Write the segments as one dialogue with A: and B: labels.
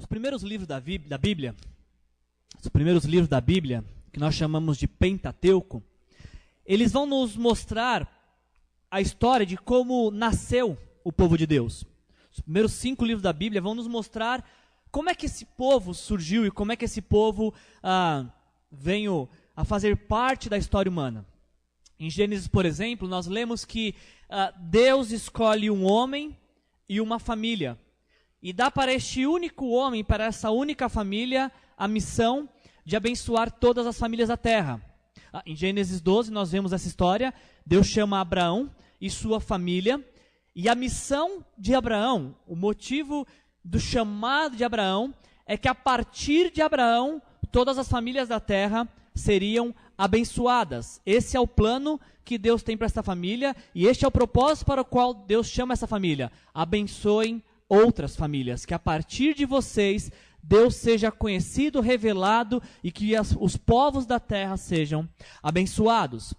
A: primeiros livros da Bíblia, os primeiros livros da Bíblia, que nós chamamos de Pentateuco, eles vão nos mostrar a história de como nasceu o povo de Deus. Os primeiros 5 livros da Bíblia vão nos mostrar como é que esse povo surgiu e como é que esse povo veio a fazer parte da história humana. Em Gênesis, por exemplo, nós lemos que Deus escolhe um homem e uma família. E dá para este único homem, para essa única família, a missão de abençoar todas as famílias da terra. Em Gênesis 12, nós vemos essa história. Deus chama Abraão e sua família. E a missão de Abraão, o motivo do chamado de Abraão, é que a partir de Abraão, todas as famílias da terra seriam abençoadas. Esse é o plano que Deus tem para essa família. E este é o propósito para o qual Deus chama essa família. Abençoem outras famílias, que a partir de vocês Deus seja conhecido, revelado e que os povos da terra sejam abençoados.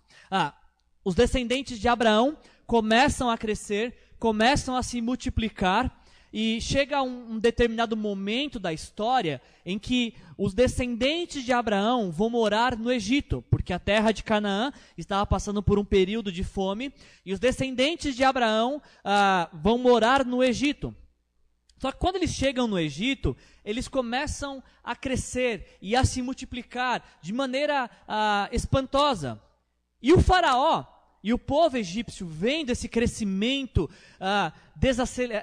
A: Os descendentes de Abraão começam a crescer, começam a se multiplicar e chega um determinado momento da história em que os descendentes de Abraão vão morar no Egito, porque a terra de Canaã estava passando por um período de fome e os descendentes de Abraão vão morar no Egito. Só que quando eles chegam no Egito, eles começam a crescer e a se multiplicar de maneira espantosa. E o faraó e o povo egípcio, vendo esse crescimento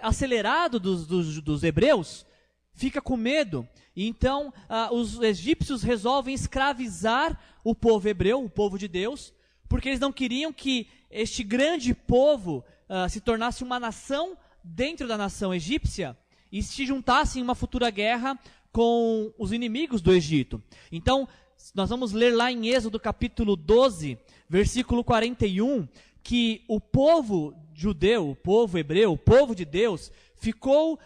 A: acelerado dos hebreus, fica com medo. E então os egípcios resolvem escravizar o povo hebreu, o povo de Deus, porque eles não queriam que este grande povo se tornasse uma nação dentro da nação egípcia e se juntassem em uma futura guerra com os inimigos do Egito. Então, nós vamos ler lá em Êxodo capítulo 12, versículo 41, que o povo judeu, o povo hebreu, o povo de Deus, ficou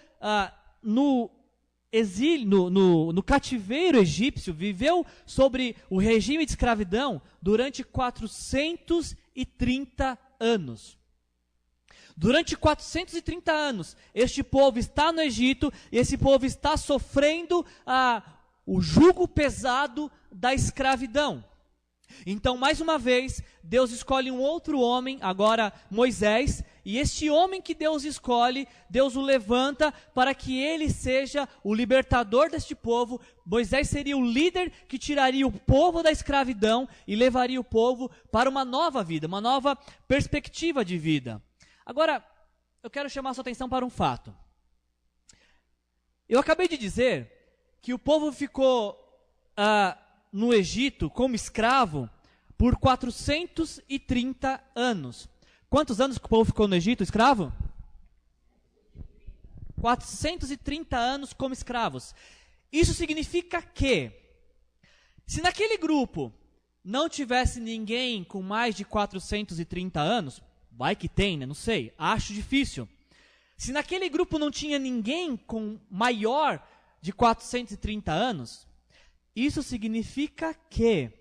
A: no exílio, no cativeiro egípcio, viveu sobre o regime de escravidão durante 430 anos. Durante 430 anos, este povo está no Egito e esse povo está sofrendo o jugo pesado da escravidão. Então, mais uma vez, Deus escolhe um outro homem, agora Moisés, e este homem que Deus escolhe, Deus o levanta para que ele seja o libertador deste povo. Moisés seria o líder que tiraria o povo da escravidão e levaria o povo para uma nova vida, uma nova perspectiva de vida. Agora, eu quero chamar a sua atenção para um fato. Eu acabei de dizer que o povo ficou no Egito como escravo por 430 anos. Quantos anos que o povo ficou no Egito escravo? 430 anos como escravos. Isso significa que, se naquele grupo não tivesse ninguém com mais de 430 anos, vai que tem, né? Não sei, acho difícil. Se naquele grupo não tinha ninguém com maior de 430 anos, isso significa que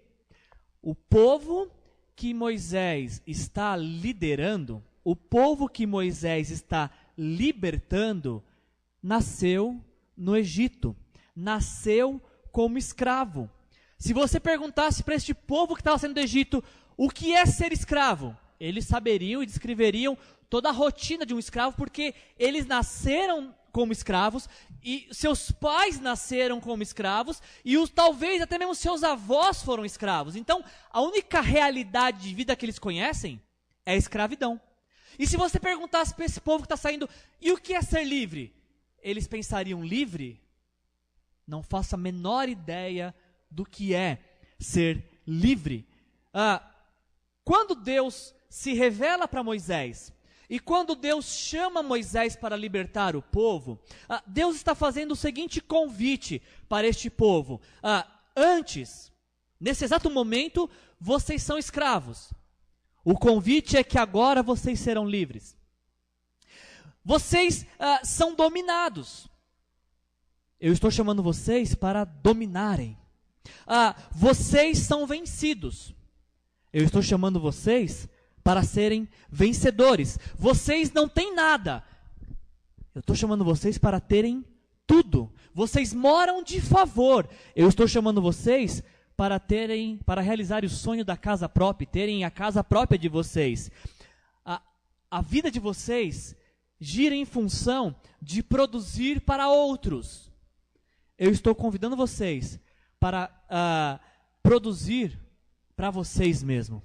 A: o povo que Moisés está liderando, o povo que Moisés está libertando, nasceu no Egito, nasceu como escravo. Se você perguntasse para este povo que estava saindo do Egito, o que é ser escravo? Eles saberiam e descreveriam toda a rotina de um escravo, porque eles nasceram como escravos, e seus pais nasceram como escravos, e talvez até mesmo seus avós foram escravos. Então, a única realidade de vida que eles conhecem é a escravidão. E se você perguntasse para esse povo que está saindo, e o que é ser livre? Eles pensariam, livre? Não faço a menor ideia do que é ser livre. Quando Deus se revela para Moisés, e quando Deus chama Moisés para libertar o povo, Deus está fazendo o seguinte convite para este povo. Antes, nesse exato momento, vocês são escravos. O convite é que agora vocês serão livres. Vocês são dominados. Eu estou chamando vocês para dominarem. Vocês são vencidos. Eu estou chamando vocês para serem vencedores. Vocês não têm nada. Eu estou chamando vocês para terem tudo. Vocês moram de favor. Eu estou chamando vocês para realizar o sonho da casa própria, terem a casa própria de vocês. A vida de vocês gira em função de produzir para outros. Eu estou convidando vocês para produzir para vocês mesmos.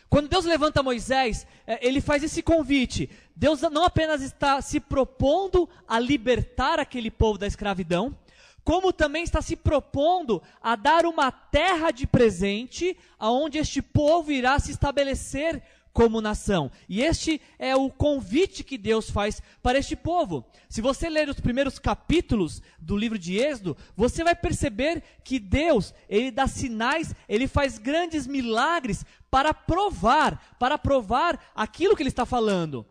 A: Quando Deus levanta Moisés, ele faz esse convite. Deus não apenas está se propondo a libertar aquele povo da escravidão, como também está se propondo a dar uma terra de presente, aonde este povo irá se estabelecer como nação. E este é o convite que Deus faz para este povo. Se você ler os primeiros capítulos do livro de Êxodo, você vai perceber que Deus, ele dá sinais, ele faz grandes milagres para provar aquilo que ele está falando.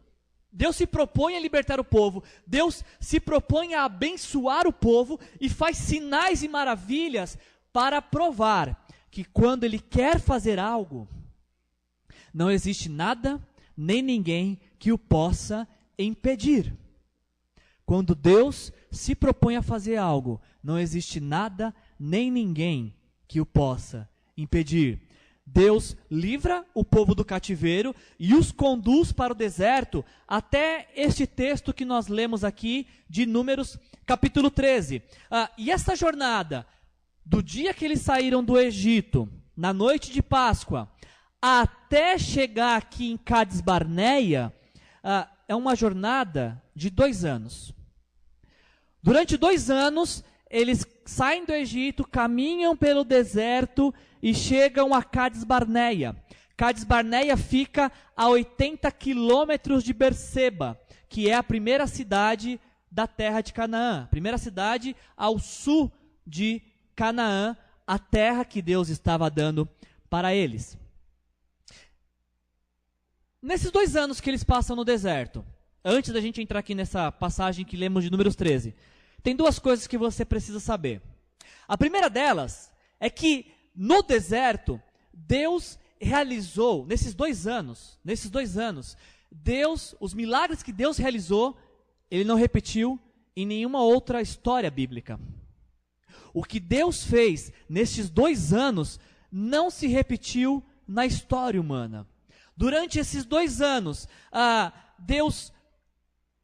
A: Deus se propõe a libertar o povo, Deus se propõe a abençoar o povo e faz sinais e maravilhas para provar que quando ele quer fazer algo, não existe nada nem ninguém que o possa impedir. Quando Deus se propõe a fazer algo, não existe nada nem ninguém que o possa impedir. Deus livra o povo do cativeiro e os conduz para o deserto até este texto que nós lemos aqui de Números capítulo 13. E essa jornada, do dia que eles saíram do Egito, na noite de Páscoa, até chegar aqui em Cades Barneia, é uma jornada de 2 anos. Durante 2 anos, eles saem do Egito, caminham pelo deserto e chegam a Cades Barneia. Cades Barneia fica a 80 quilômetros de Berseba, que é a primeira cidade da terra de Canaã. Primeira cidade ao sul de Canaã, a terra que Deus estava dando para eles. Nesses 2 anos que eles passam no deserto, antes da gente entrar aqui nessa passagem que lemos de Números 13, tem 2 coisas que você precisa saber. A primeira delas é que no deserto, Deus realizou, nesses 2 anos, Deus, os milagres que Deus realizou, ele não repetiu em nenhuma outra história bíblica. O que Deus fez nesses 2 anos não se repetiu na história humana. Durante esses 2 anos, Deus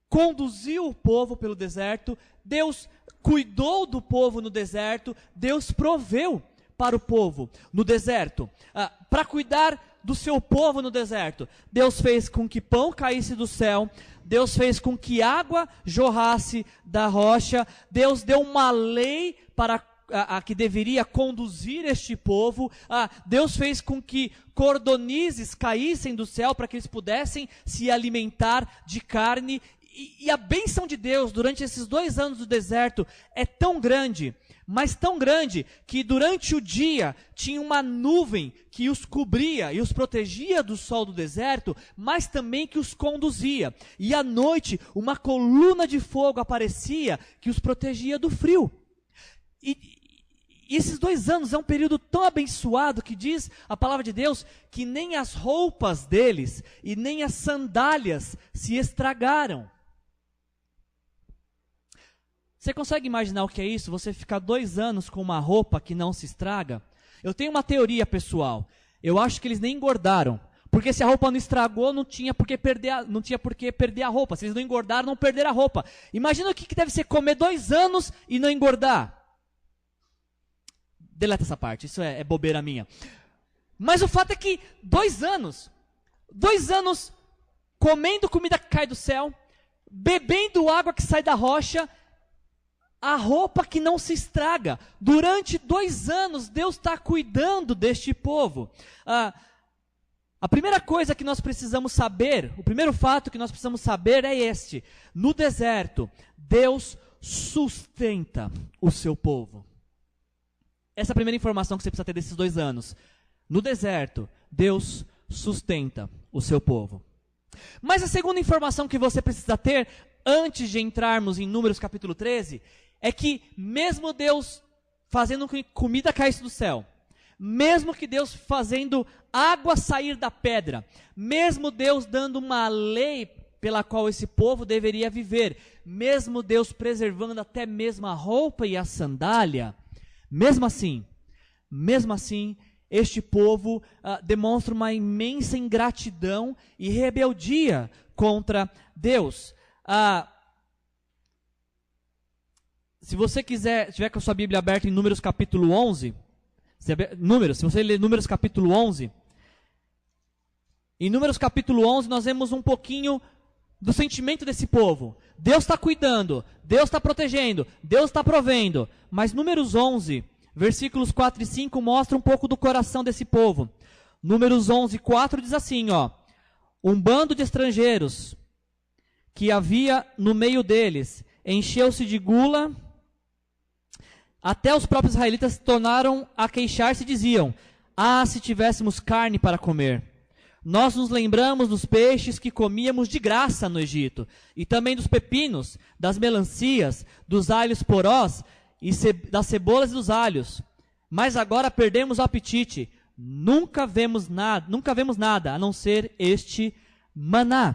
A: conduziu o povo pelo deserto, Deus cuidou do povo no deserto, Deus proveu para o povo no deserto. Para cuidar do seu povo no deserto, Deus fez com que pão caísse do céu, Deus fez com que água jorrasse da rocha, Deus deu uma lei para que deveria conduzir este povo, Deus fez com que cordonizes caíssem do céu para que eles pudessem se alimentar de carne, e a bênção de Deus durante esses 2 anos do deserto é tão grande, mas tão grande, que durante o dia tinha uma nuvem que os cobria e os protegia do sol do deserto, mas também que os conduzia, e à noite uma coluna de fogo aparecia que os protegia do frio. E esses 2 anos é um período tão abençoado que diz a palavra de Deus que nem as roupas deles e nem as sandálias se estragaram. Você consegue imaginar o que é isso? Você ficar 2 anos com uma roupa que não se estraga? Eu tenho uma teoria pessoal. Eu acho que eles nem engordaram. Porque se a roupa não estragou, não tinha por que perder a roupa. Se eles não engordaram, não perderam a roupa. Imagina o que deve ser comer 2 anos e não engordar. Deleta essa parte, isso é bobeira minha. Mas o fato é que 2 anos comendo comida que cai do céu, bebendo água que sai da rocha, a roupa que não se estraga. Durante 2 anos, Deus está cuidando deste povo. A primeira coisa que nós precisamos saber, o primeiro fato que nós precisamos saber é este: no deserto, Deus sustenta o seu povo. Essa é a primeira informação que você precisa ter desses 2 anos. No deserto, Deus sustenta o seu povo. Mas a segunda informação que você precisa ter, antes de entrarmos em Números capítulo 13, é que mesmo Deus fazendo com que comida caísse do céu, mesmo que Deus fazendo água sair da pedra, mesmo Deus dando uma lei pela qual esse povo deveria viver. Mesmo Deus preservando até mesmo a roupa e a sandália, mesmo assim, este povo demonstra uma imensa ingratidão e rebeldia contra Deus. Se você tiver com a sua Bíblia aberta em Números capítulo 11, se você ler Números capítulo 11, em Números capítulo 11 nós vemos um pouquinho do sentimento desse povo. Deus está cuidando, Deus está protegendo, Deus está provendo. Mas Números 11, versículos 4 e 5 mostra um pouco do coração desse povo. Números 11, 4 diz assim, um bando de estrangeiros que havia no meio deles encheu-se de gula, até os próprios israelitas se tornaram a queixar-se e diziam, se tivéssemos carne para comer. Nós nos lembramos dos peixes que comíamos de graça no Egito, e também dos pepinos, das melancias, dos alhos porós, e das cebolas e dos alhos. Mas agora perdemos o apetite, nunca vemos nada, a não ser este maná.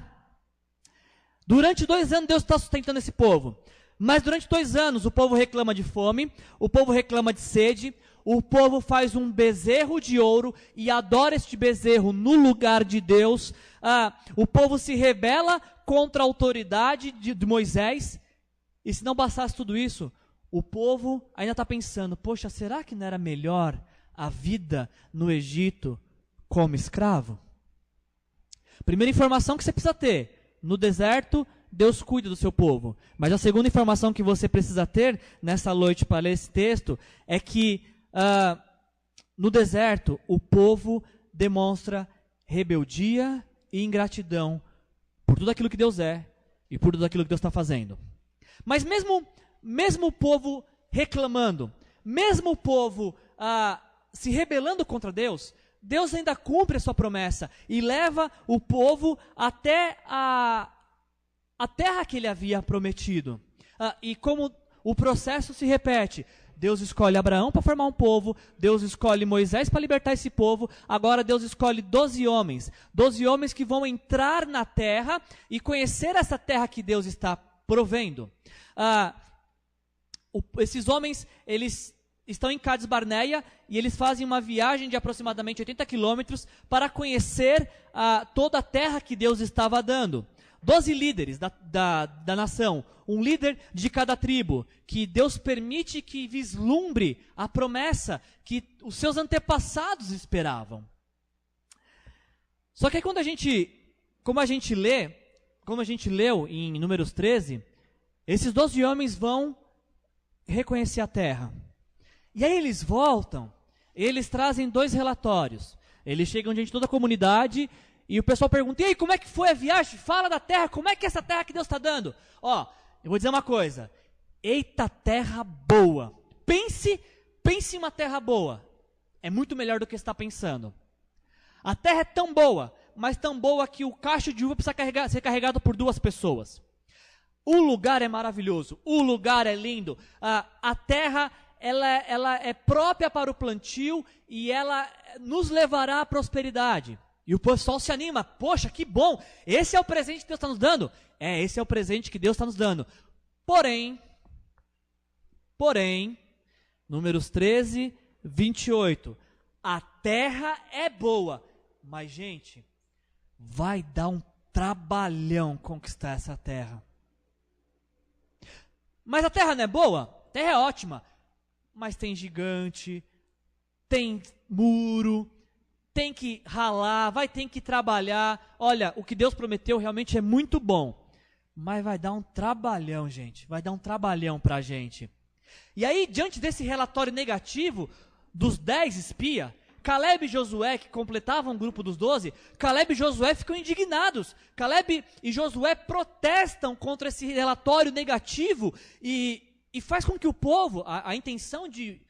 A: Durante 2 anos Deus está sustentando esse povo, mas durante 2 anos o povo reclama de fome, o povo reclama de sede, o povo faz um bezerro de ouro e adora este bezerro no lugar de Deus. O povo se rebela contra a autoridade de Moisés. E se não bastasse tudo isso, o povo ainda está pensando, poxa, será que não era melhor a vida no Egito como escravo? Primeira informação que você precisa ter, no deserto Deus cuida do seu povo. Mas a segunda informação que você precisa ter nessa noite para ler esse texto é que no deserto o povo demonstra rebeldia e ingratidão por tudo aquilo que Deus é e por tudo aquilo que Deus está fazendo. Mas mesmo o povo reclamando, mesmo o povo se rebelando contra Deus, Deus ainda cumpre a sua promessa e leva o povo até a terra que ele havia prometido. E como o processo se repete, Deus escolhe Abraão para formar um povo, Deus escolhe Moisés para libertar esse povo, agora Deus escolhe 12 homens que vão entrar na terra e conhecer essa terra que Deus está provendo. Esses homens, eles estão em Cades Barneia e eles fazem uma viagem de aproximadamente 80 quilômetros para conhecer toda a terra que Deus estava dando. 12 líderes da nação, um líder de cada tribo, que Deus permite que vislumbre a promessa que os seus antepassados esperavam. Só que aí como a gente leu em Números 13, esses 12 homens vão reconhecer a terra. E aí eles voltam, eles trazem 2 relatórios. Eles chegam diante de toda a comunidade e o pessoal pergunta, e aí, como é que foi a viagem? Fala da terra, como é que é essa terra que Deus está dando? Eu vou dizer uma coisa, eita terra boa. Pense em uma terra boa. É muito melhor do que você está pensando. A terra é tão boa, mas tão boa que o cacho de uva precisa ser carregado por 2 pessoas. O lugar é maravilhoso, o lugar é lindo, a terra ela é própria para o plantio e ela nos levará à prosperidade. E o pessoal se anima, poxa, que bom, esse é o presente que Deus está nos dando. Esse é o presente que Deus está nos dando. Porém, Números 13, 28, a terra é boa, mas gente, vai dar um trabalhão conquistar essa terra. Mas a terra não é boa? A terra é ótima, mas tem gigante, tem muro, tem que ralar, vai ter que trabalhar. Olha, o que Deus prometeu realmente é muito bom, mas vai dar um trabalhão, gente, vai dar um trabalhão para a gente. E aí, diante desse relatório negativo dos 10 espias, Caleb e Josué, que completavam o grupo dos 12, Caleb e Josué ficam indignados. Caleb e Josué protestam contra esse relatório negativo e faz com que o povo, a intenção de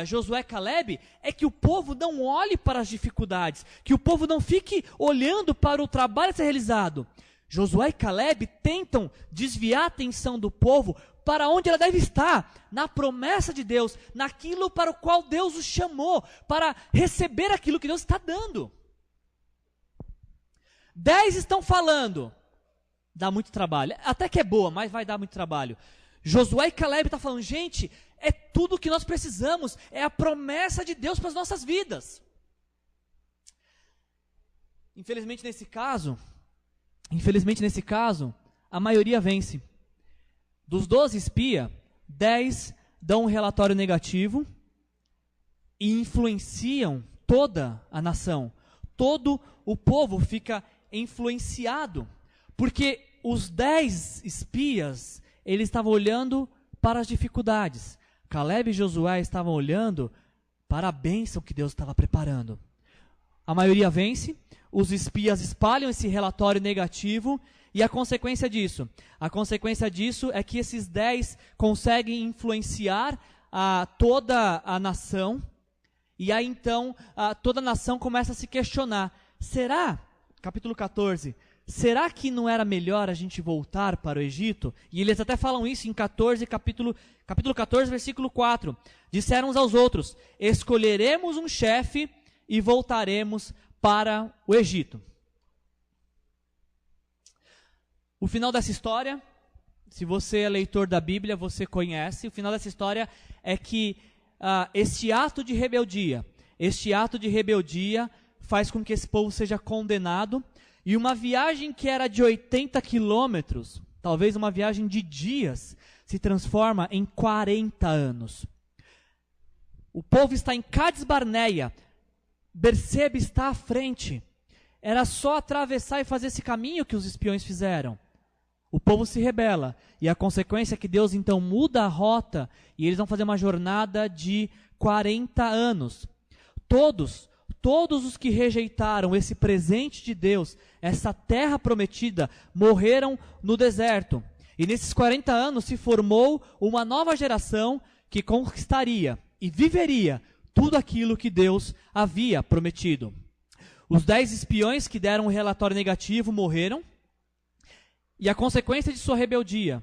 A: Josué e Caleb é que o povo não olhe para as dificuldades, que o povo não fique olhando para o trabalho a ser realizado. Josué e Caleb tentam desviar a atenção do povo para onde ela deve estar, na promessa de Deus, naquilo para o qual Deus os chamou, para receber aquilo que Deus está dando. 10 estão falando, dá muito trabalho. Até que é boa, mas vai dar muito trabalho. Josué e Caleb estão falando, gente, é tudo o que nós precisamos, é a promessa de Deus para as nossas vidas. Infelizmente nesse caso, a maioria vence. Dos 12 espias, 10 dão um relatório negativo e influenciam toda a nação. Todo o povo fica influenciado, porque os 10 espias, eles estavam olhando para as dificuldades. Caleb e Josué estavam olhando para a bênção que Deus estava preparando. A maioria vence, os espias espalham esse relatório negativo, e a consequência disso é que esses 10 conseguem influenciar toda a nação, e aí então toda a nação começa a se questionar, capítulo 14, será que não era melhor a gente voltar para o Egito? E eles até falam isso em capítulo 14, versículo 4. Disseram uns aos outros, escolheremos um chefe e voltaremos para o Egito. O final dessa história, se você é leitor da Bíblia, você conhece. O final dessa história é que este ato de rebeldia faz com que esse povo seja condenado. E uma viagem que era de 80 quilômetros, talvez uma viagem de dias, se transforma em 40 anos. O povo está em Cades Barneia, Berseba está à frente. Era só atravessar e fazer esse caminho que os espiões fizeram. O povo se rebela, e a consequência é que Deus então muda a rota, e eles vão fazer uma jornada de 40 anos. Todos os que rejeitaram esse presente de Deus, essa terra prometida, morreram no deserto. E nesses 40 anos se formou uma nova geração que conquistaria e viveria tudo aquilo que Deus havia prometido. Os 10 espiões que deram um relatório negativo morreram, e a consequência de sua rebeldia,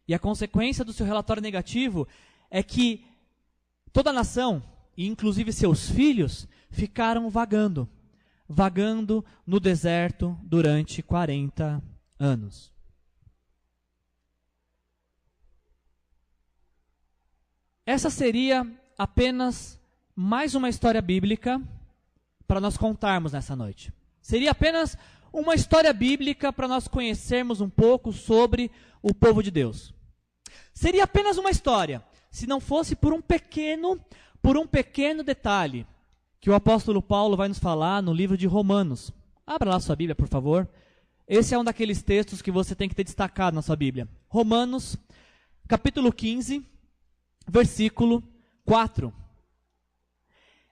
A: e a consequência do seu relatório negativo, é que toda a nação, e inclusive seus filhos, ficaram vagando no deserto durante 40 anos. Essa seria apenas mais uma história bíblica para nós contarmos nessa noite. Seria apenas uma história bíblica para nós conhecermos um pouco sobre o povo de Deus. Seria apenas uma história, se não fosse por um pequeno detalhe que o apóstolo Paulo vai nos falar no livro de Romanos. Abra lá sua Bíblia, por favor. Esse é um daqueles textos que você tem que ter destacado na sua Bíblia. Romanos, capítulo 15, versículo 4.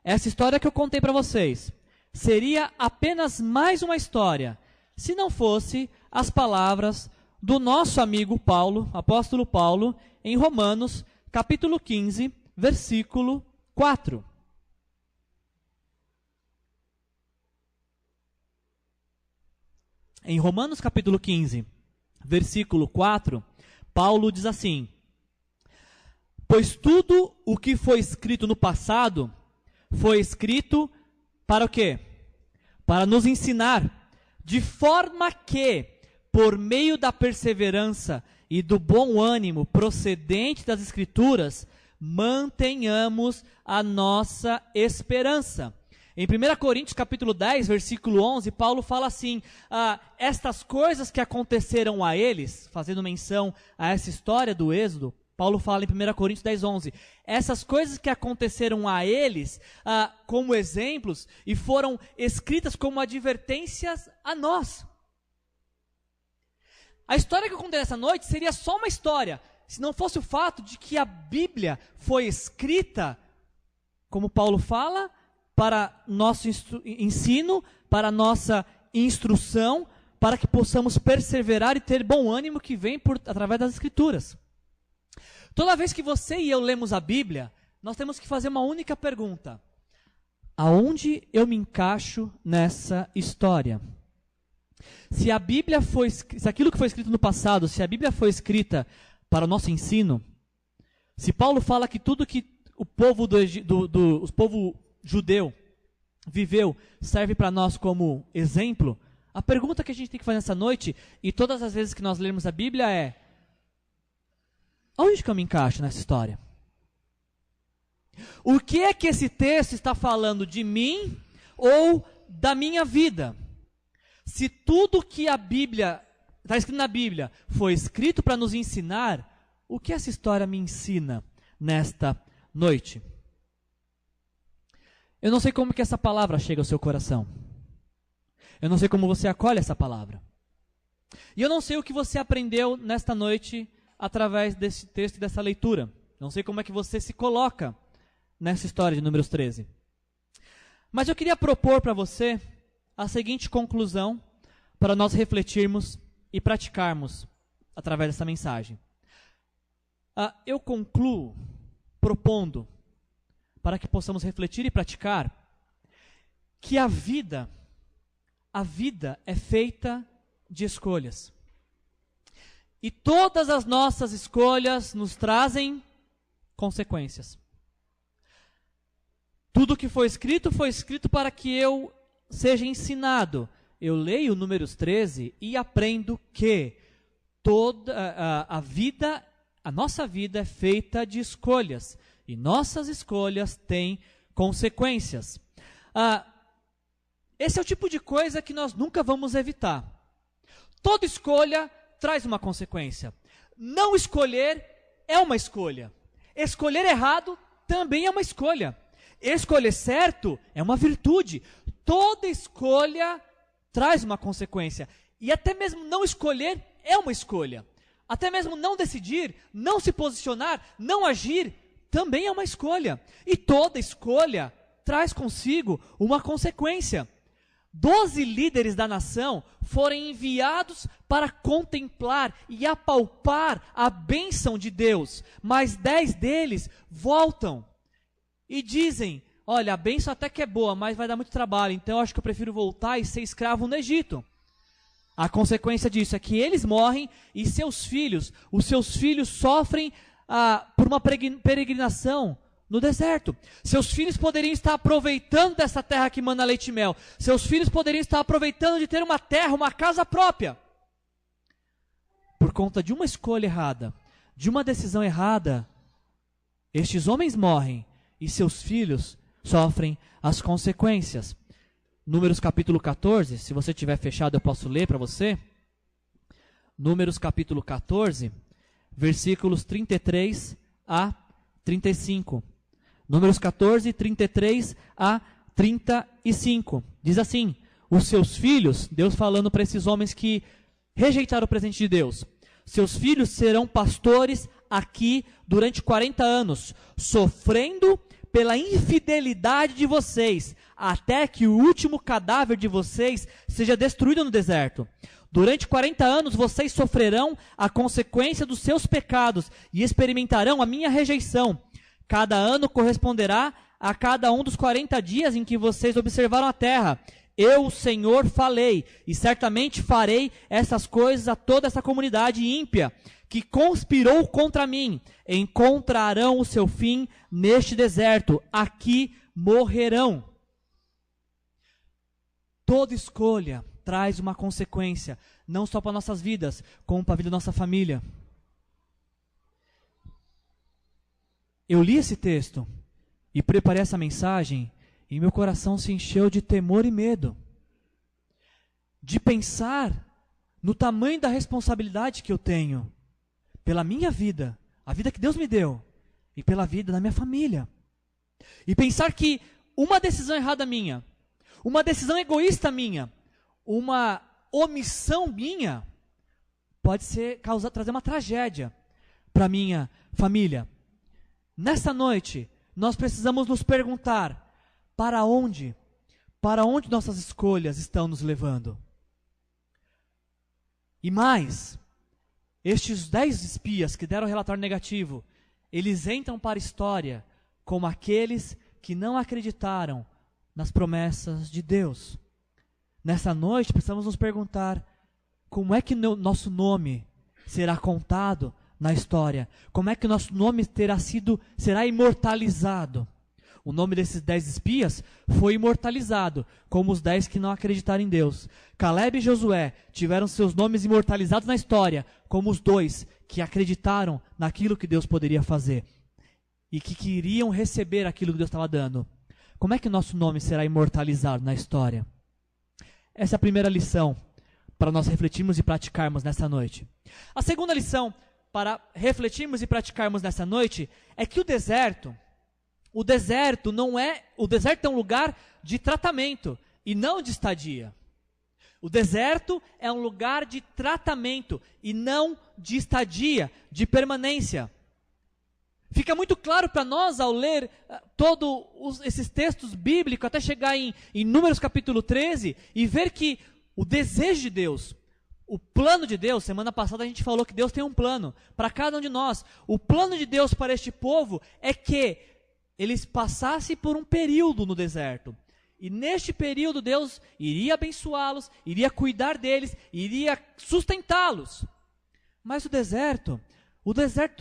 A: Essa história que eu contei para vocês seria apenas mais uma história, se não fosse as palavras do nosso amigo Paulo, apóstolo Paulo, em Romanos, capítulo 15, versículo 4. Em Romanos, capítulo 15, versículo 4, Paulo diz assim: pois tudo o que foi escrito no passado foi escrito para o quê? Para nos ensinar, de forma que, por meio da perseverança e do bom ânimo procedente das Escrituras, mantenhamos a nossa esperança. Em 1 Coríntios capítulo 10, versículo 11, Paulo fala assim, estas coisas que aconteceram a eles, fazendo menção a essa história do Êxodo, Paulo fala em 1 Coríntios 10, 11, essas coisas que aconteceram a eles como exemplos e foram escritas como advertências a nós. A história que eu contei essa noite seria só uma história, se não fosse o fato de que a Bíblia foi escrita, como Paulo fala, para nosso ensino, para nossa instrução, para que possamos perseverar e ter bom ânimo que vem através das Escrituras. Toda vez que você e eu lemos a Bíblia, nós temos que fazer uma única pergunta: aonde eu me encaixo nessa história? Se a Bíblia se aquilo que foi escrito no passado, se a Bíblia foi escrita para o nosso ensino, se Paulo fala que tudo que o povo o povo judeu viveu serve para nós como exemplo, A pergunta que a gente tem que fazer nessa noite, e todas as vezes que nós lemos a Bíblia é: onde que eu me encaixo nessa história? O que é que esse texto está falando de mim ou da minha vida? Se tudo que a Bíblia, está escrito na Bíblia, foi escrito para nos ensinar, o que essa história me ensina nesta noite? Eu não sei como que essa palavra chega ao seu coração. Eu não sei como você acolhe essa palavra. E eu não sei o que você aprendeu nesta noite através desse texto e dessa leitura. Não sei como é que você se coloca nessa história de Números 13. Mas eu queria propor para você a seguinte conclusão para nós refletirmos e praticarmos através dessa mensagem. Eu concluo propondo, para que possamos refletir e praticar, que a vida é feita de escolhas. E todas as nossas escolhas nos trazem consequências. Tudo que foi escrito para que eu seja ensinado. Eu leio Números 13 e aprendo que toda a nossa vida é feita de escolhas. E nossas escolhas têm consequências. Esse é o tipo de coisa que nós nunca vamos evitar. Toda escolha traz uma consequência. Não escolher é uma escolha. Escolher errado também é uma escolha. Escolher certo é uma virtude. Toda escolha traz uma consequência. E até mesmo não escolher é uma escolha. Até mesmo não decidir, não se posicionar, não agir, também é uma escolha. E toda escolha traz consigo uma consequência. 12 líderes da nação foram enviados para contemplar e apalpar a bênção de Deus. Mas 10 deles voltam e dizem: olha, a bênção até que é boa, mas vai dar muito trabalho, então eu acho que eu prefiro voltar e ser escravo no Egito. A consequência disso é que eles morrem e os seus filhos sofrem por uma peregrinação no deserto. Seus filhos poderiam estar aproveitando dessa terra que mana leite e mel. Seus filhos poderiam estar aproveitando de ter uma terra, uma casa própria. Por conta de uma escolha errada, de uma decisão errada, estes homens morrem e seus filhos sofrem as consequências. Números capítulo 14, se você tiver fechado eu posso ler para você. Números capítulo 14, versículos 33 a 35. Números 14, 33 a 35. Diz assim: os seus filhos, Deus falando para esses homens que rejeitaram o presente de Deus, seus filhos serão pastores aqui durante 40 anos, sofrendo pela infidelidade de vocês, até que o último cadáver de vocês seja destruído no deserto. Durante 40 anos vocês sofrerão a consequência dos seus pecados e experimentarão a minha rejeição. Cada ano corresponderá a cada um dos 40 dias em que vocês observaram a terra. Eu, o Senhor, falei, e certamente farei essas coisas a toda essa comunidade ímpia que conspirou contra mim. Encontrarão o seu fim neste deserto. Aqui morrerão. Toda escolha traz uma consequência, não só para nossas vidas, como para a vida da nossa família. Eu li esse texto e preparei essa mensagem e meu coração se encheu de temor e medo. De pensar no tamanho da responsabilidade que eu tenho pela minha vida, a vida que Deus me deu, e pela vida da minha família. E pensar que uma decisão errada minha, uma decisão egoísta minha, uma omissão minha, pode trazer uma tragédia para a minha família. Nessa noite, nós precisamos nos perguntar: para onde nossas escolhas estão nos levando? E mais, estes 10 espias que deram relatório negativo, eles entram para a história como aqueles que não acreditaram nas promessas de Deus. Nessa noite, precisamos nos perguntar: como é que nosso nome será contado na história? Como é que o nosso nome será imortalizado? O nome desses 10 espias foi imortalizado, como os 10 que não acreditaram em Deus. Caleb e Josué tiveram seus nomes imortalizados na história, como os 2 que acreditaram naquilo que Deus poderia fazer e que queriam receber aquilo que Deus estava dando. Como é que nosso nome será imortalizado na história? Essa é a primeira lição para nós refletirmos e praticarmos nessa noite. A segunda lição para refletirmos e praticarmos nessa noite é que o deserto é um lugar de tratamento e não de estadia. O deserto é um lugar de tratamento e não de estadia, de permanência. Fica muito claro para nós ao ler todos esses textos bíblicos, até chegar em Números capítulo 13, e ver que o desejo de Deus, o plano de Deus, semana passada a gente falou que Deus tem um plano para cada um de nós. O plano de Deus para este povo é que eles passassem por um período no deserto. E neste período Deus iria abençoá-los, iria cuidar deles, iria sustentá-los. Mas o deserto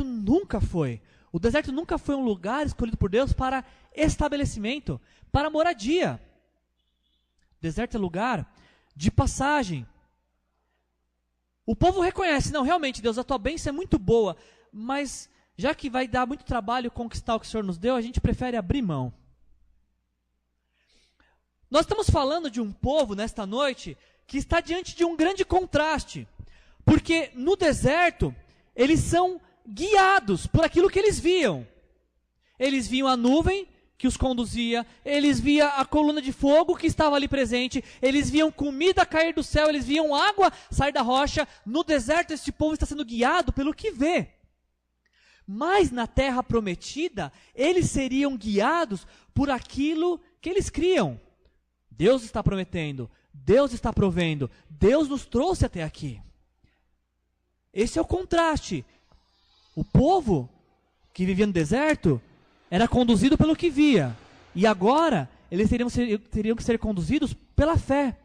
A: nunca foi. O deserto nunca foi um lugar escolhido por Deus para estabelecimento, para moradia. O deserto é lugar de passagem. O povo reconhece, não, realmente, Deus, a tua bênção é muito boa, mas já que vai dar muito trabalho conquistar o que o Senhor nos deu, a gente prefere abrir mão. Nós estamos falando de um povo, nesta noite, que está diante de um grande contraste, porque no deserto, eles são guiados por aquilo que eles viam. Eles viam a nuvem que os conduzia, eles viam a coluna de fogo que estava ali presente, eles viam comida cair do céu, eles viam água sair da rocha. No deserto, este povo está sendo guiado pelo que vê. Mas na terra prometida, eles seriam guiados por aquilo que eles criam. Deus está prometendo, Deus está provendo, Deus nos trouxe até aqui. Esse é o contraste. O povo que vivia no deserto era conduzido pelo que via. E agora, eles teriam que ser conduzidos pela fé,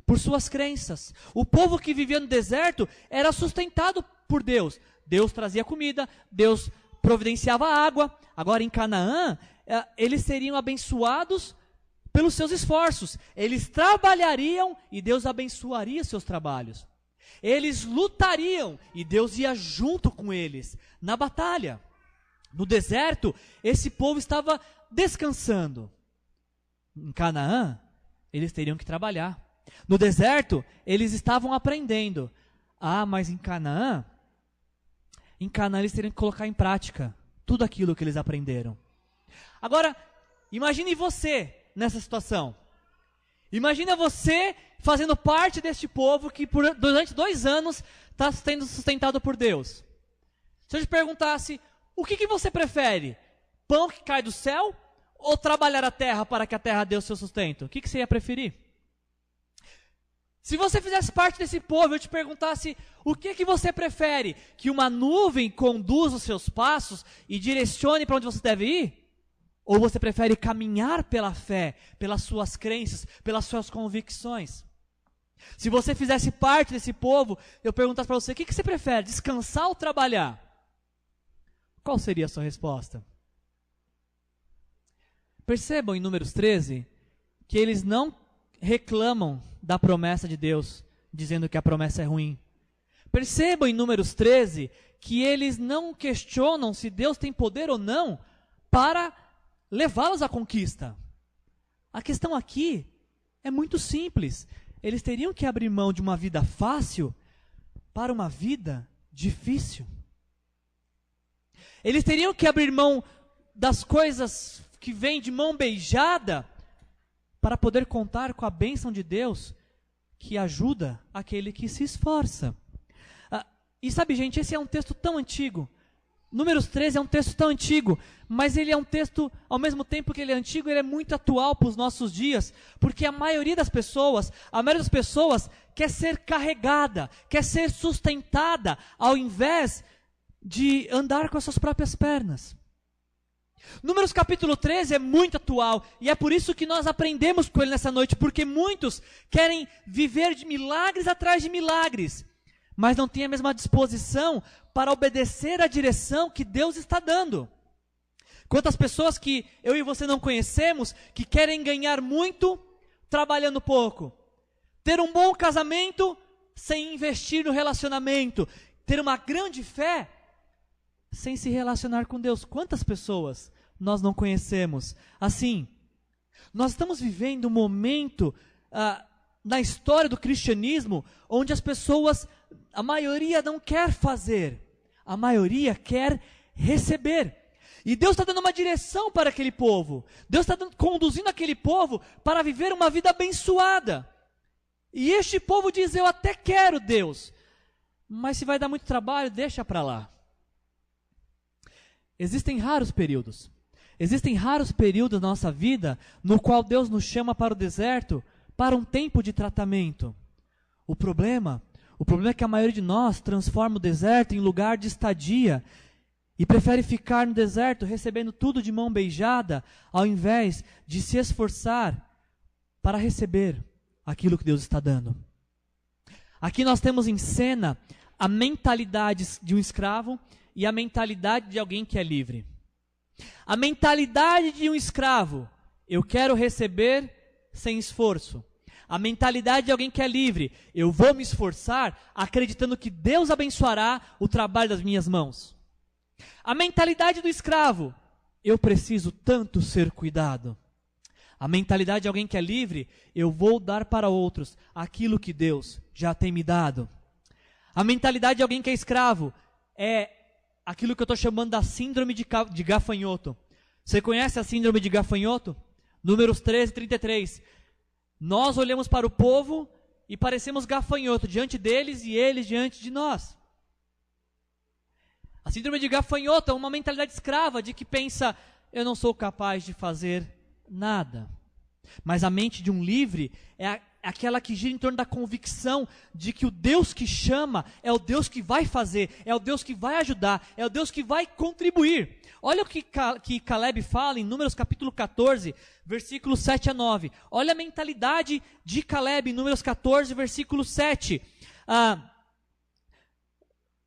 A: por suas crenças. O povo que vivia no deserto era sustentado por Deus. Deus trazia comida, Deus providenciava água. Agora em Canaã, eles seriam abençoados pelos seus esforços. Eles trabalhariam e Deus abençoaria seus trabalhos. Eles lutariam e Deus ia junto com eles na batalha. No deserto, esse povo estava descansando. Em Canaã, eles teriam que trabalhar. No deserto, eles estavam aprendendo. Mas em Canaã eles teriam que colocar em prática tudo aquilo que eles aprenderam. Agora, imagine você nessa situação. Imagina você fazendo parte deste povo que durante 2 anos está sendo sustentado por Deus. Se eu te perguntasse, o que você prefere? Pão que cai do céu ou trabalhar a terra para que a terra dê o seu sustento? O que você ia preferir? Se você fizesse parte desse povo, eu te perguntasse, o que você prefere? Que uma nuvem conduza os seus passos e direcione para onde você deve ir? Ou você prefere caminhar pela fé, pelas suas crenças, pelas suas convicções? Se você fizesse parte desse povo, eu perguntasse para você, o que você prefere? Descansar ou trabalhar? Qual seria a sua resposta? Percebam em Números 13 que eles não reclamam da promessa de Deus, dizendo que a promessa é ruim. Percebam em Números 13 que eles não questionam se Deus tem poder ou não para levá-los à conquista. A questão aqui é muito simples. Eles teriam que abrir mão de uma vida fácil para uma vida difícil. Eles teriam que abrir mão das coisas que vêm de mão beijada para poder contar com a bênção de Deus que ajuda aquele que se esforça. E sabe, gente, esse é um texto tão antigo. Números 13 é um texto tão antigo, mas ele é um texto, ao mesmo tempo que ele é antigo, ele é muito atual para os nossos dias, porque a maioria das pessoas quer ser carregada, quer ser sustentada, ao invés de andar com as suas próprias pernas. Números capítulo 13 é muito atual, e é por isso que nós aprendemos com ele nessa noite, porque muitos querem viver de milagres atrás de milagres, mas não têm a mesma disposição para obedecer à direção que Deus está dando. Quantas pessoas que eu e você não conhecemos, que querem ganhar muito trabalhando pouco. Ter um bom casamento sem investir no relacionamento. Ter uma grande fé sem se relacionar com Deus. Quantas pessoas nós não conhecemos assim? Nós estamos vivendo um momento na história do cristianismo onde as pessoas, a maioria não quer fazer, a maioria quer receber. E Deus está dando uma direção para aquele povo. Deus está conduzindo aquele povo para viver uma vida abençoada. E este povo diz: eu até quero, Deus, mas se vai dar muito trabalho, deixa para lá. Existem raros períodos na nossa vida no qual Deus nos chama para o deserto, para um tempo de tratamento. O problema é que a maioria de nós transforma o deserto em lugar de estadia e prefere ficar no deserto recebendo tudo de mão beijada, ao invés de se esforçar para receber aquilo que Deus está dando. Aqui nós temos em cena a mentalidade de um escravo e a mentalidade de alguém que é livre. A mentalidade de um escravo: eu quero receber sem esforço. A mentalidade de alguém que é livre: eu vou me esforçar acreditando que Deus abençoará o trabalho das minhas mãos. A mentalidade do escravo: eu preciso tanto ser cuidado. A mentalidade de alguém que é livre: eu vou dar para outros aquilo que Deus já tem me dado. A mentalidade de alguém que é escravo é aquilo que eu estou chamando da síndrome de gafanhoto. Você conhece a síndrome de gafanhoto? Números 13 e 33. Nós olhamos para o povo e parecemos gafanhoto diante deles e eles diante de nós. A síndrome de gafanhoto é uma mentalidade escrava de que pensa: eu não sou capaz de fazer nada. Mas a mente de um livre é aquela que gira em torno da convicção de que o Deus que chama é o Deus que vai fazer, é o Deus que vai ajudar, é o Deus que vai contribuir. Olha o que Caleb fala em Números capítulo 14, versículos 7 a 9. Olha a mentalidade de Caleb em Números 14, versículo 7.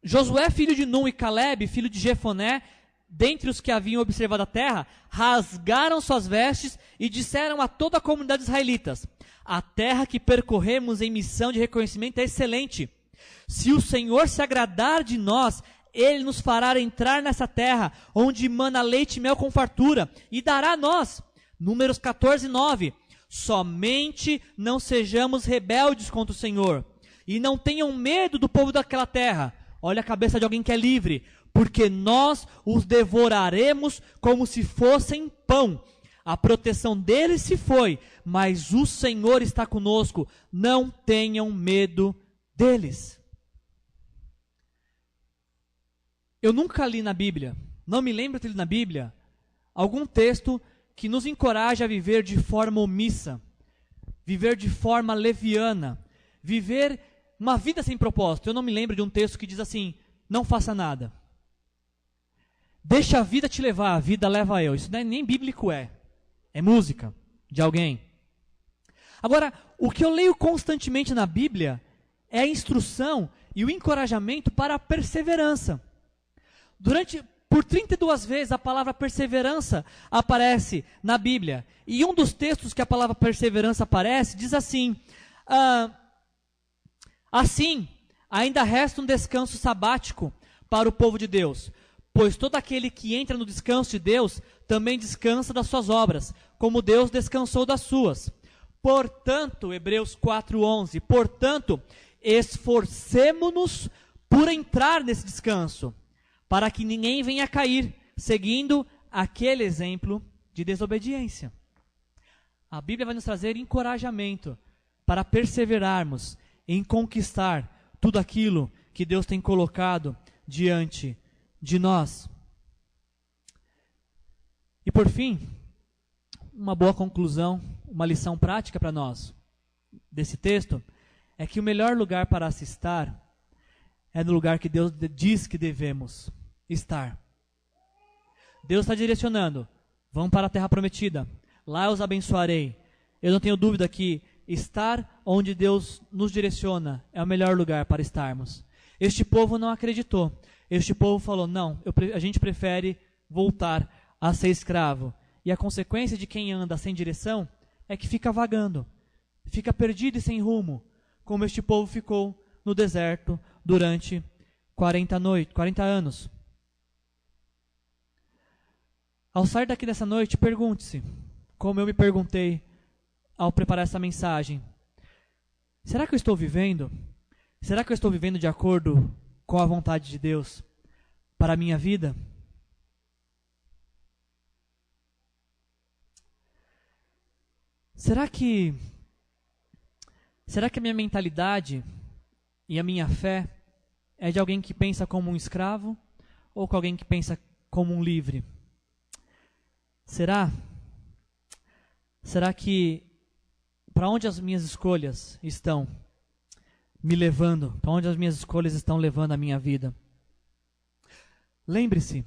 A: Josué, filho de Num, e Caleb, filho de Jefoné, dentre os que haviam observado a terra, rasgaram suas vestes e disseram a toda a comunidade de israelitas: a terra que percorremos em missão de reconhecimento é excelente. Se o Senhor se agradar de nós, Ele nos fará entrar nessa terra, onde mana leite e mel com fartura, e dará a nós. Números 14, 9. Somente não sejamos rebeldes contra o Senhor, e não tenham medo do povo daquela terra. Olha a cabeça de alguém que é livre. Porque nós os devoraremos como se fossem pão. A proteção deles se foi, mas o Senhor está conosco. Não tenham medo deles. Eu nunca li na Bíblia, não me lembro de ter lido na Bíblia, algum texto que nos encoraja a viver de forma omissa, viver de forma leviana, viver uma vida sem propósito. Eu não me lembro de um texto que diz assim: não faça nada. Deixa a vida te levar, a vida leva eu. Isso não é nem bíblico, é música de alguém. Agora, o que eu leio constantemente na Bíblia é a instrução e o encorajamento para a perseverança. Por 32 vezes a palavra perseverança aparece na Bíblia. E um dos textos que a palavra perseverança aparece diz assim: assim, ainda resta um descanso sabático para o povo de Deus. Pois todo aquele que entra no descanso de Deus também descansa das suas obras, como Deus descansou das suas. Portanto, Hebreus 4:11, portanto, esforcemo-nos por entrar nesse descanso, para que ninguém venha a cair, seguindo aquele exemplo de desobediência. A Bíblia vai nos trazer encorajamento para perseverarmos em conquistar tudo aquilo que Deus tem colocado diante de nós. E por fim, uma boa conclusão, uma lição prática para nós desse texto é que o melhor lugar para se estar é no lugar que Deus diz que devemos estar. Deus está direcionando: vão para a terra prometida, lá eu os abençoarei. Eu não tenho dúvida que estar onde Deus nos direciona é o melhor lugar para estarmos. Este povo não acreditou. Este povo falou: não, a gente prefere voltar a ser escravo. E a consequência de quem anda sem direção é que fica vagando, fica perdido e sem rumo, como este povo ficou no deserto durante 40 anos. Ao sair daqui dessa noite, pergunte-se, como eu me perguntei ao preparar essa mensagem: será que eu estou vivendo? Será que eu estou vivendo de acordo com a vontade de Deus para a minha vida? Será que a minha mentalidade e a minha fé é de alguém que pensa como um escravo ou com alguém que pensa como um livre? Será que para onde as minhas escolhas estão me levando? Para onde as minhas escolhas estão levando a minha vida? Lembre-se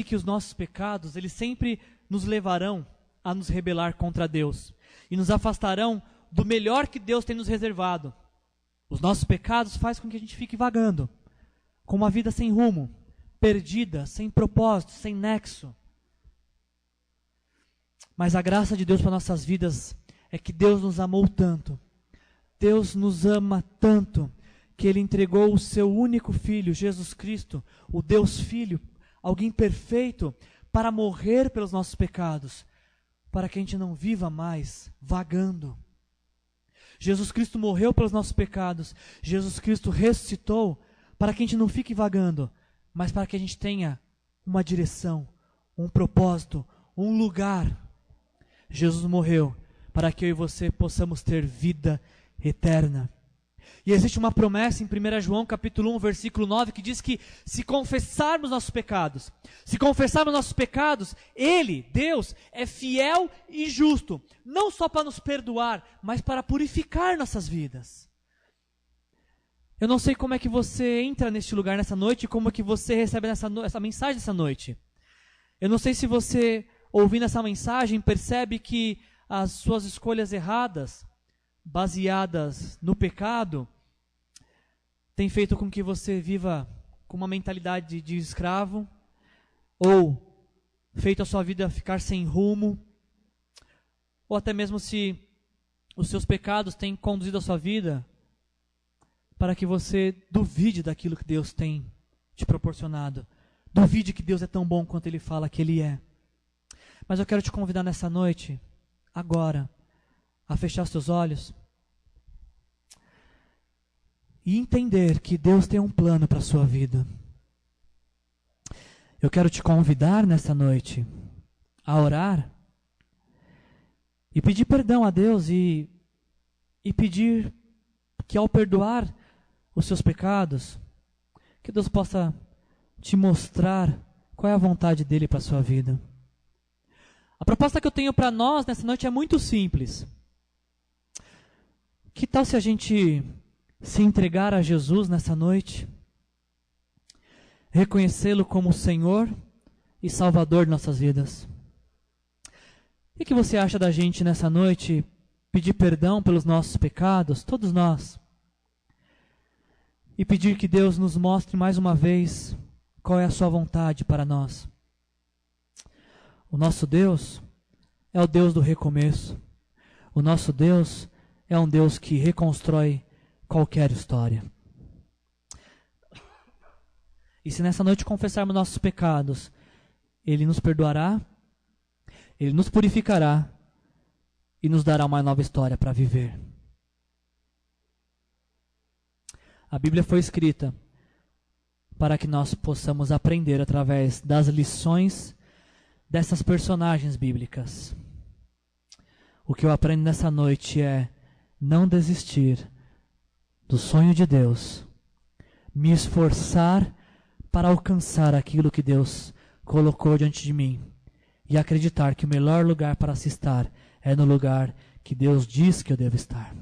A: que os nossos pecados, eles sempre nos levarão a nos rebelar contra Deus e nos afastarão do melhor que Deus tem nos reservado. Os nossos pecados fazem com que a gente fique vagando, com uma vida sem rumo, perdida, sem propósito, sem nexo. Mas a graça de Deus para nossas vidas é que Deus nos amou tanto, Deus nos ama tanto, que Ele entregou o seu único Filho, Jesus Cristo, o Deus Filho, alguém perfeito, para morrer pelos nossos pecados, para que a gente não viva mais vagando. Jesus Cristo morreu pelos nossos pecados, Jesus Cristo ressuscitou para que a gente não fique vagando, mas para que a gente tenha uma direção, um propósito, um lugar. Jesus morreu para que eu e você possamos ter vida eterna. E existe uma promessa em 1 João capítulo 1, versículo 9, que diz que se confessarmos nossos pecados, Ele, Deus, é fiel e justo, não só para nos perdoar, mas para purificar nossas vidas. Eu não sei como é que você entra neste lugar nessa noite, como é que você recebe essa mensagem nessa noite. Eu não sei se você, ouvindo essa mensagem, percebe que as suas escolhas erradas, baseadas no pecado, tem feito com que você viva com uma mentalidade de escravo, ou feito a sua vida ficar sem rumo, ou até mesmo se os seus pecados têm conduzido a sua vida para que você duvide daquilo que Deus tem te proporcionado, duvide que Deus é tão bom quanto Ele fala que Ele é. Mas eu quero te convidar nessa noite, agora, a fechar os seus olhos e entender que Deus tem um plano para a sua vida. Eu quero te convidar nessa noite a orar e pedir perdão a Deus e pedir que, ao perdoar os seus pecados, que Deus possa te mostrar qual é a vontade dEle para a sua vida. A proposta que eu tenho para nós nessa noite é muito simples. Que tal se a gente se entregar a Jesus nessa noite, reconhecê-lo como Senhor e Salvador de nossas vidas? O que você acha da gente nessa noite pedir perdão pelos nossos pecados, todos nós, e pedir que Deus nos mostre mais uma vez qual é a sua vontade para nós? O nosso Deus é o Deus do recomeço. O nosso Deus é um Deus que reconstrói qualquer história. E se nessa noite confessarmos nossos pecados, Ele nos perdoará, Ele nos purificará e nos dará uma nova história para viver. A Bíblia foi escrita para que nós possamos aprender através das lições dessas personagens bíblicas. O que eu aprendo nessa noite é não desistir do sonho de Deus, me esforçar para alcançar aquilo que Deus colocou diante de mim e acreditar que o melhor lugar para se estar é no lugar que Deus diz que eu devo estar.